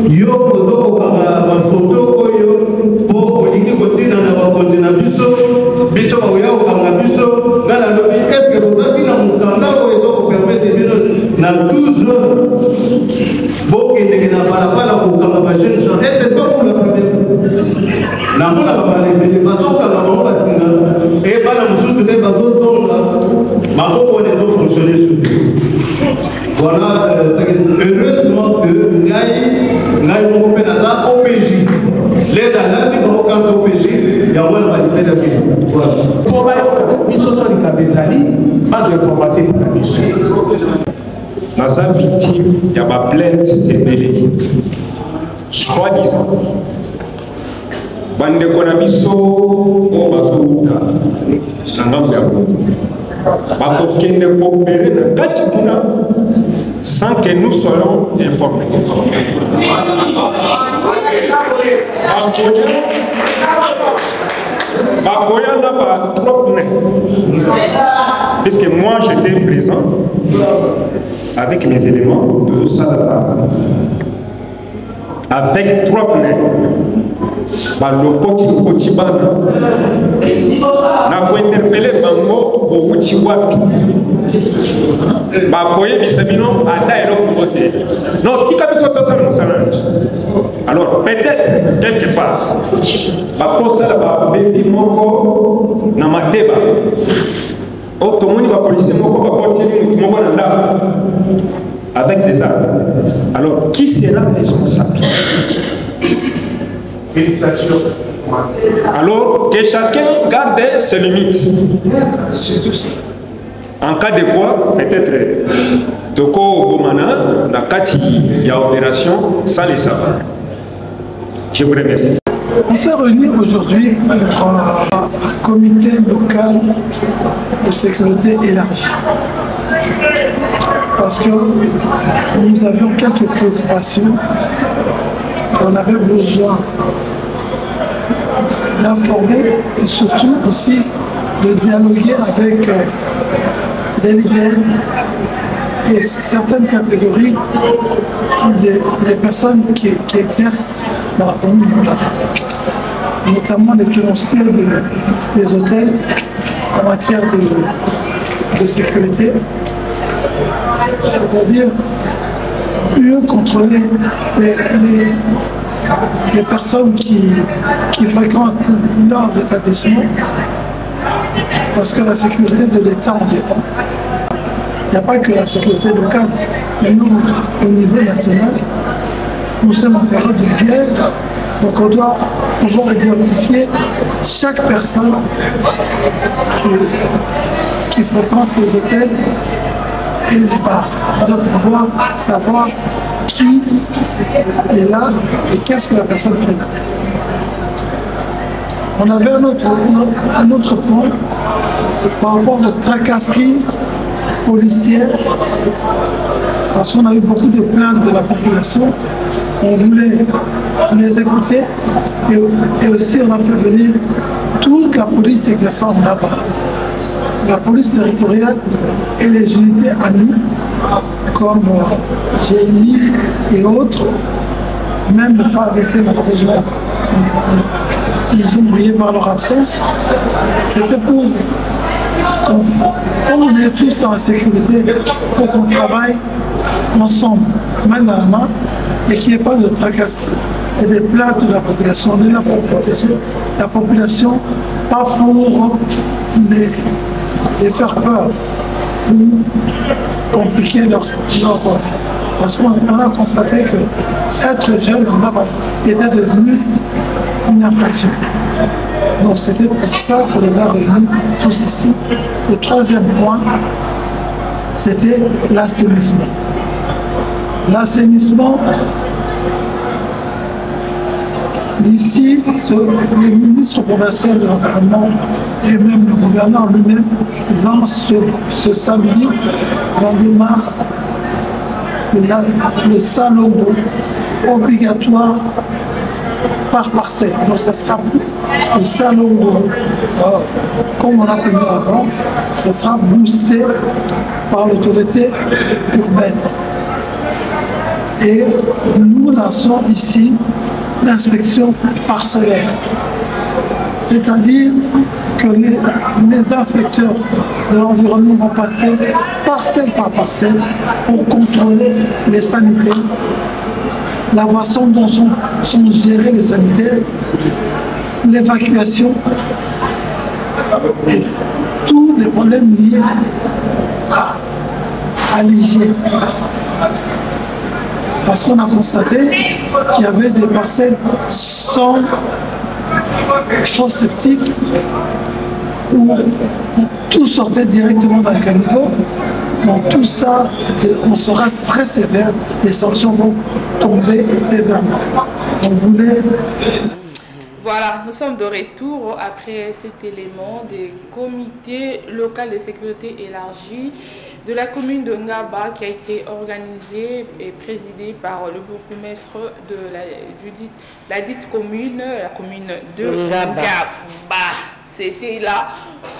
yo kozoko kanga ba photo oyo po olingi kotina na bakonzi na biso bakoya kokanga biso ngana lobi est-ce que kozaki na mokanda oyo ezokopermettre bino na 12 heures bokendeke na balabala kokanga bajeune gens et c'est pas pour la première fois namona bamalebele bazokanga bango basinga e bana mosusu te bazotonga maboko wana ezofonctionne voilà heureusement que ngai moko mpe naza OPJ leda nasi bango karte OPJ yango wana badipedaki po bayoka biso solika bezali bazwa information na biso
naza victime ya baplainte ebele soi-disant bandeko na biso oyo bazouta na ngambo ya bongo bakokende koopere na kati kuna sans que nous soyons informés bakoya na ba trop parce que moi j'étais présent avec mes éléments de Salaba avec 3 pneus balokoti bana na kointerpele bango bowuti wapi bakoyebisa bino ata eloko moko te non tika biso tosala mosala alors peut-être quelque part bakosala babebi moko na mateba oyo tomoni bapolisier moko bakotili mutu moko na ndako avec des armes alors qui sera responsable? Félicitations. Alors que chacun garde ses limites. En cas de quoi, peut-être Toko Bomana, la Kati, il y a opération sans les savoir. Je vous remercie.
On s'est réunis aujourd'hui pour un comité local de sécurité élargi. Parce que nous avions quelques préoccupations. On avait besoin d'informer et surtout aussi de dialoguer avec des leaders et certaines catégories des personnes qui exercent dans la commune de Ndaba, notamment les tenanciers des hôtels en matière de sécurité, c'est-à-dire mieux contrôler les personnes qui fréquentent leurs établissements, parce que la sécurité de l'État en dépend. Il n'y a pas que la sécurité locale, mais nous, au niveau national, nous sommes en période de guerre, donc on doit pouvoir identifier chaque personne qui fréquente les hôtels et les bars. On doit pouvoir savoir qui est là et qu'est-ce que la personne fait là. On avait un autre point par rapport aux tracasseries policières, parce qu'on a eu beaucoup de plaintes de la population. On voulait les écouter et aussi on a fait venir toute la police exerçant là-bas, la police territoriale et les unités amies comme GMI et autres, même le FARDC malheureusement, ils ont brillé par leur absence. C'était pour comme on est tous dans la sécurité, pour qu'on travaille ensemble, main dans la main, et qu'il n'y ait pas de tracasseries et des plaintes de la population. On est là pour protéger la population, pas pour les faire peur ou compliquer leur vie. Parce qu'on a constaté que être jeune en bas était devenu une infraction. Donc c'était pour ça qu'on les a réunis tous ici. Le troisième point, c'était l'assainissement. L'assainissement, d'ici, le ministre provincial de l'environnement et même le gouverneur lui-même lance ce samedi 22 mars le salongo obligatoire par parcelle. Donc ça sera le salongo comme on a connu avant, ça sera boosté par l'autorité urbaine. Et nous lançons ici l'inspection parcellaire. C'est-à-dire que les inspecteurs de l'environnement vont passer parcelle par parcelle pour contrôler les sanitaires, la façon dont sont gérés les sanitaires, l'évacuation et tous les problèmes liés à l'hygiène. Parce qu'on a constaté qu'il y avait des parcelles sans fosse septique où tout sortait directement dans le caniveau. Donc tout ça, on sera très sévère, les sanctions vont tomber sévèrement. On voulait...
Voilà, nous sommes de retour après cet élément des comités locaux de sécurité élargis de la commune de Ngaba qui a été organisé et présidé par le bourgmestre de la dite commune, la commune de Ngaba. C'était là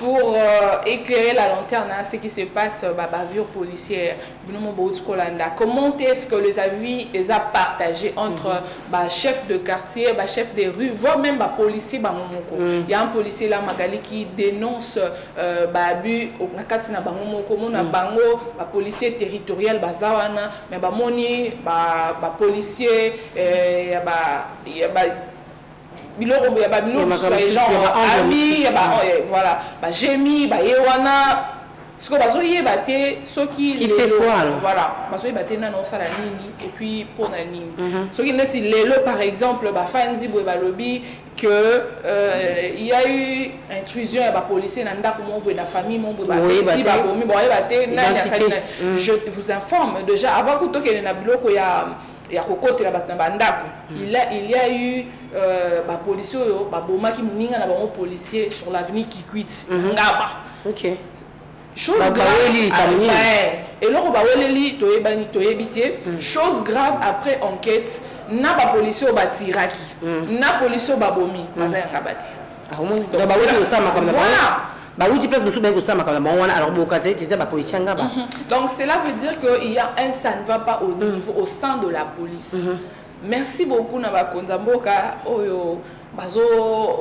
pour éclairer la lanterne à ce qui se passe bavure policière. Comment est-ce que les avis les a partagés entre chef de quartier, chef des rues, voire même policier. Il y a un policier là Magali qui dénonce abus au Nakatina Bangomoko, policier territorial bazawana, mais moni policier voilà, Jémi, Ewana, ce que ce qui fait quoi voilà, et puis pour Nini. Ce qui est par exemple, Fanzi Bouebalobi, que il y a eu intrusion à la police, la famille, je vous informe déjà avant que il y a eu policiers policiers sur l'avenue qui quitte Ngaba. Ok. Chose grave après enquête, n'a pas policier au Batiraki, n'a policier au Babomi, donc cela veut dire qu'il y a un ça ne va pas au niveau au sein de la police. Merci beaucoup Nabakonza Mboka oyo bazo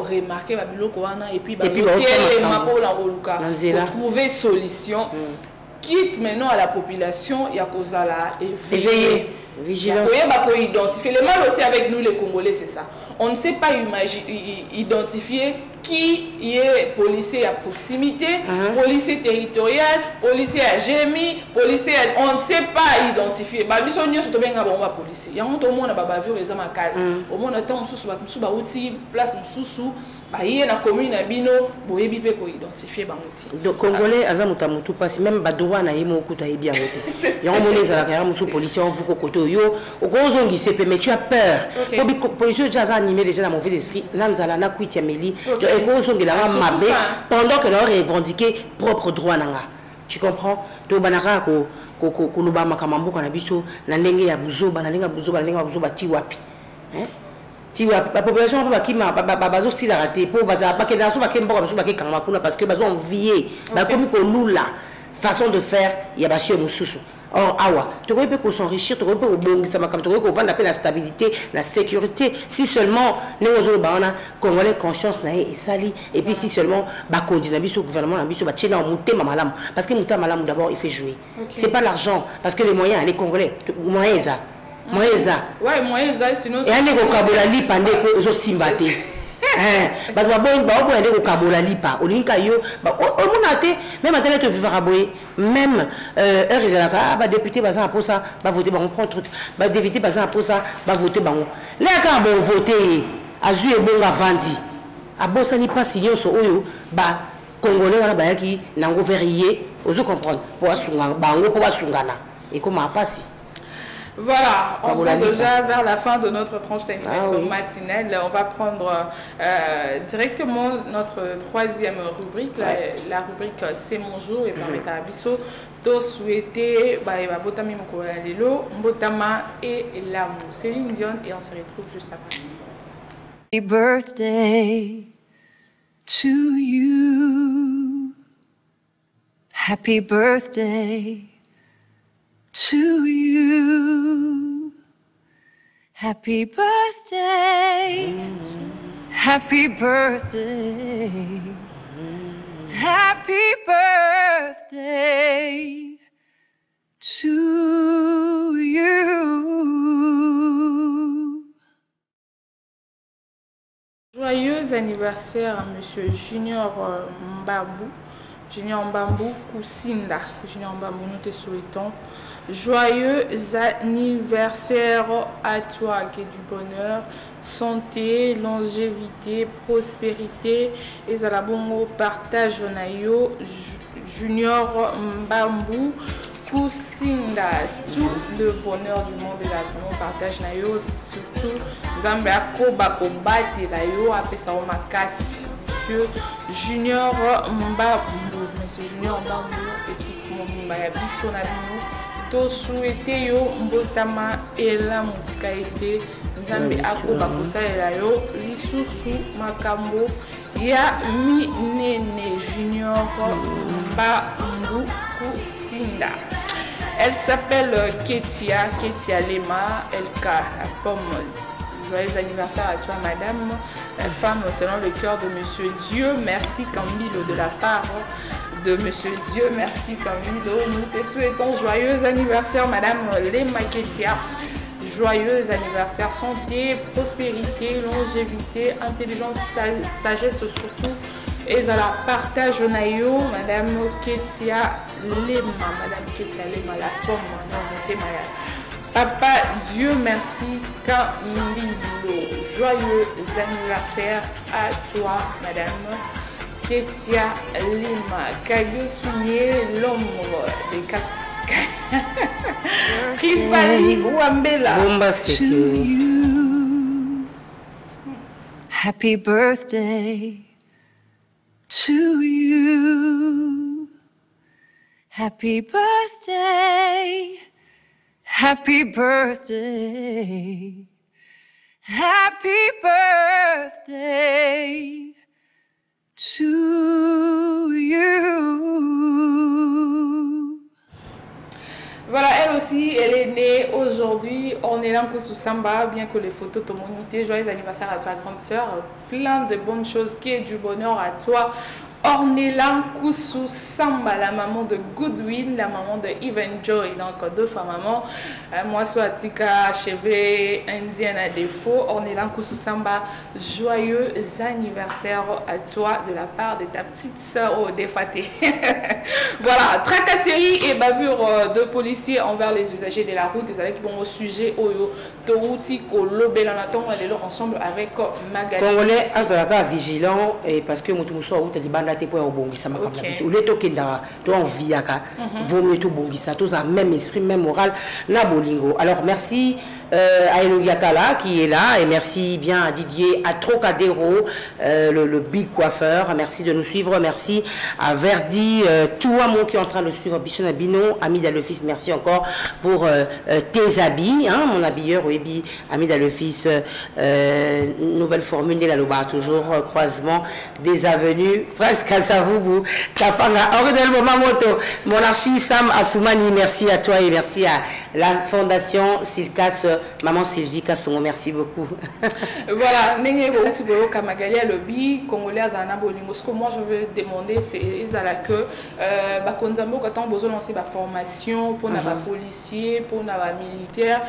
remarquer babiloko wana et puis trouver solution quitte maintenant à la population ya kozala éveillé. Vigilance. Identifier. Le mal aussi avec nous les Congolais, c'est ça. On ne sait pas identifier qui est policier à proximité, policier territorial, policier à GMI, policier à... On ne sait pas identifier. Bah, nous sommes tous bien policiers. Il y a un monde à bavure les amas casse. Au monde attend sous place sous il y a une commune à Bino, boyebi pe ko identifier bangoti. Donc Congolais azamuta mutu passe même badouane na yemo okuta yebi angote. Il y a un monde za la musu policier on vous koto yo, okozongi sepe mais tu as peur. Policier déjà animé déjà dans mauvais esprit, nanzala na kuitia meli, okozongi la mabe pendant que leur revendiquer propre droit nanga. Tu comprends? To banaka ko luba makamambo kana biso na ndenge ya buzoba na ndenge ya buzoba ti wapi. Hein? La population va qui m'a bazo si la raté pour baza pas que dans son baquet parce que bazo envié comme lula façon de faire il y a bashio mususu
Or, awa, tu peux s'enrichir, tu peux bondir, tu peux vendre la stabilité, la sécurité. Si seulement nous avons Congolais conscience et sali, et puis si seulement continuer au gouvernement, parce que Malam d'abord il fait jouer. C'est pas l'argent, parce que les moyens, les Congolais, moyens ça.
Ouais, moyens ça, sinon.
Et un vocabulaire li pendant que simbate. Bah bon aller au Kabola lipa au linka yo bah on monate même atelier te vivre à boy même heure bah député bazan pour ça bah voter bah on prend truc bah député bazan pour ça bah voter bah on les ka bon voter azu et bon vandi a bon ça ni pas signon so oyo bah congolais wana ba yaki nango verrier ozo comprendre pour asunga bango pour asungana et comment passer.
Voilà, on se rend déjà vers la fin de notre tranche d'animation matinale. On va prendre directement notre troisième rubrique, la rubrique C'est mon jour, et permettre à Bisso de souhaiter Botami Mokolalelo, Mbotama et l'amour. Céline Dion, et on se retrouve juste après.
Happy birthday to you. Happy birthday to you. Happy birthday. Happy birthday. Happy birthday to you.
Joyeux anniversaire à Monsieur Junior Mbambu. Junior Mbambu Kusinda. Junior Mbambu, nous te souhaitons joyeux anniversaire à toi, qui est du bonheur, santé, longévité, prospérité et à la bongo partage nayo Junior Mbambu Kusinda, tout le bonheur du monde et la bongo partage nayo, surtout Nzambe akoba kombate nayo apesa o makasi. Monsieur Junior Mbambu, Monsieur Junior Mbambu et tout mon mbaya biso na bino to souhaiter yo mbotama ela mutika ete Nzambe akoba kosalela yo lisusu makambo ya minene Junior Mbambu Kusinda. Elle s'appelle Ketia Lema LK, la pomme. Joyeux anniversaire à toi, madame. La femme selon le cœur de Monsieur Dieu. Merci Camilo de la part de Monsieur Dieu. Merci Camilo. Nous te souhaitons joyeux anniversaire, madame Lema Ketia. Joyeux anniversaire, santé, prospérité, longévité, intelligence, sagesse surtout. Et à la partage nayo, madame Ketia Lema. Madame Ketia Lema, la pomme, Papa Dieu merci Camilo. Joyeux anniversaire à toi, madame Ketia Lema. Caillou signé l'ombre des Caps. Rivali Wambela.
Happy birthday to you. Happy birthday. Happy birthday. Happy birthday to you.
Voilà, elle aussi, elle est née aujourd'hui. On est là sous Samba, bien que les photos t'ont monité. Joyeux anniversaire à toi, grande sœur. Plein de bonnes choses, qui est du bonheur à toi. Ornelan Koussou Samba, la maman de Goodwin, la maman de Even Joy, donc deux fois maman. Moi, soit Tika, chevet indienne à défaut. Ornelan Koussou Samba, joyeux anniversaire à toi de la part de ta petite soeur au défaté. Voilà, tracasserie et bavure de policiers envers les usagers de la route. Des avec bon au sujet Oyo, Touti, Kolobe, Lanaton, elle est là ensemble avec Magali.
Congolais, Azalaka vigilant et parce que Moutoumoussoa ou Talibanda. Pour bongisa makambo biso le tokenda to enviaka vaut mieux tout bongisa tous en même esprit même moral na bolingo. Alors merci à Elogia Kala qui est là et merci bien à Didier à Trocadéro le big coiffeur, merci de nous suivre, merci à Verdi tout à mon qui est en train de suivre Bishon Abino, ami d'Alefis, merci encore pour tes habits hein, mon habilleur Webi ami d'Alefis, nouvelle formule de la Loba toujours croisement des avenues presque Lucas Kasavubu, Tapanga, Ordel Momamoto, Monarchie Sam Assoumani, merci à toi et merci à la Fondation Silkas, Maman Sylvie Kassongo, merci beaucoup.
Voilà, Kamagali à lobby, Congolais à Zanabolingo. Ce que moi je veux demander, c'est que Bakonzambo, quand on a besoin de lancer la formation pour les policiers, pour les militaires,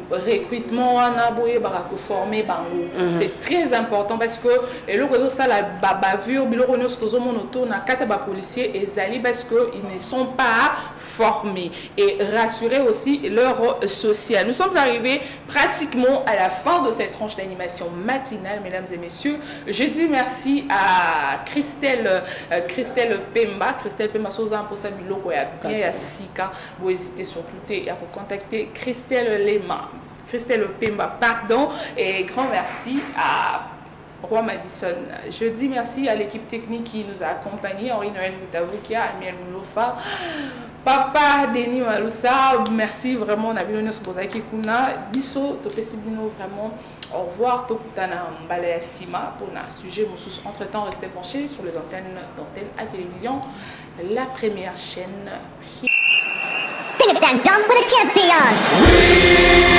recrutement, on a besoin de former. C'est très important parce que la bavure, les policiers et parce qu'ils ne sont pas formés et rassurer aussi leur social. Nous sommes arrivés pratiquement à la fin de cette tranche d'animation matinale, mesdames et messieurs. Je dis merci à Christelle Pemba. Christelle Pemba, pour sa biloko ya bien ya sika. Vous hésitez surtout à vous contacter Christelle Lema. Christelle Pemba, pardon, et grand merci à Roi Madison. Je dis merci à l'équipe technique qui nous a accompagnés, Henri Noël Moutavukia, Amiel Moulofa, Papa Denis Maloussa, merci vraiment, Nabilonio Sobozaki Kuna, Bisso, Topesibino, vraiment, au revoir, Tokutana Mbalaya Sima, pour un sujet, Moussous. Entre-temps, restez branchés sur les antennes d'antenne à télévision, la première chaîne.
Done with the champions.